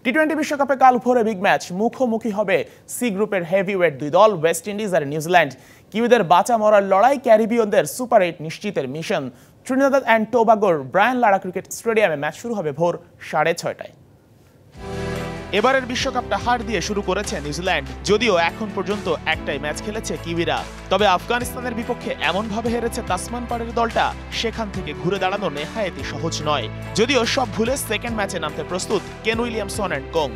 টি-20 বিশ্বকাপে কাল ভোরে বিগ ম্যাচ, মুখোমুখি হবে সি গ্রুপের হেভিওয়েট দুই দল ওয়েস্ট ইন্ডিজ আর নিউজিল্যান্ড। কিউইদের বাঁচা মরার লড়াই, ক্যারিবীয়দের super 8 নিশ্চিতের mission. Trinidad and টোবাগোর Brian Lara cricket স্টেডিয়ামে ম্যাচ শুরু হবে ভোর 6:30টায়। এবারের বিশ্বকাপটা হার দিয়ে শুরু করেছে নিউজিল্যান্ড, যদিও এখন পর্যন্ত একটাই ম্যাচ খেলেছে কিউইরা। তবে আফগানিস্তানের বিপক্ষে এমনভাবে হেরেছে তাসমান পাড়ের দলটা, সেখান থেকে ঘুরে দাঁড়ানো নেহায়েতই সহজ নয়। যদিও সব ভুলে সেকেন্ড ম্যাচে নামতে প্রস্তুত কেন উইলিয়ামসন অ্যান্ড কোং।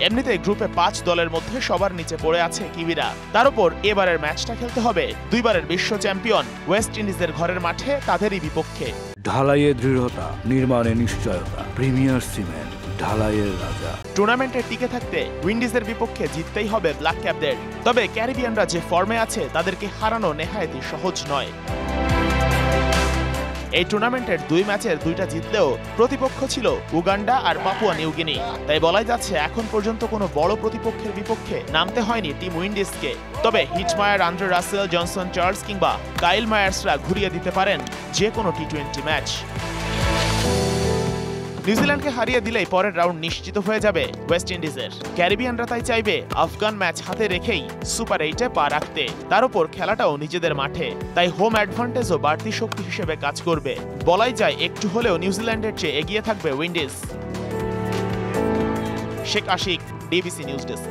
এমনিতে গ্রুপে 5 দলের মধ্যে সবার নিচে পড়ে আছে কিউইরা। তার উপর এবারের ম্যাচটা খেলতে হবে দুইবারের বিশ্ব চ্যাম্পিয়ন ওয়েস্ট ইন্ডিজের ঘরের মাঠে, তাদেরই বিপক্ষে। ঢালাইয়ে দৃঢ়তা, নির্মাণে নিশ্চয়তা, প্রিমিয়ার সিমেন্ট, ঢালাইয়ের রাজা। টুর্নামেন্টে টিকে থাকতে উইন্ডিজের বিপক্ষে জিততেই হবে ব্ল্যাক ক্যাপদের। তবে ক্যারিবিয়ানরা যে ফর্মে আছে তাদেরকে হারানো নেহায়েতই সহজ নয়। এই টুর্নামেন্টের 2 ম্যাচের 2টা জিতলেও প্রতিপক্ষ ছিল উগান্ডা আর পাপুয়া নিউগিনি। তাই বলাই যাচ্ছে এখন পর্যন্ত কোনো বড় প্রতিপক্ষের বিপক্ষে নামতে হয়নি টিম উইন্ডিজকে। তবে Hetmyer, Andre Russell, Johnson Charles কিংবা কাইল মায়ার্সরা ঘুরিয়ে দিতে পারেন যে কোনো টি-20 ম্যাচ। নিউজিল্যান্ডকে হারিয়ে দিলেই পরের রাউন্ড নিশ্চিত হয়ে যাবে ওয়েস্ট ইন্ডিজের। ক্যারিবিয়ানরা তাই চাইবে আফগান ম্যাচ হাতে রেখেই সুপার 8-এ পা রাখতে। তার উপর খেলাটাও নিজেদের মাঠে, তাই হোম অ্যাডভান্টেজও বাড়তি শক্তি হিসেবে কাজ করবে। বলাই যায় একটু হলেও নিউজিল্যান্ডের চেয়ে এগিয়ে থাকবে Windies. Sheikh Ashik, DBC news desk.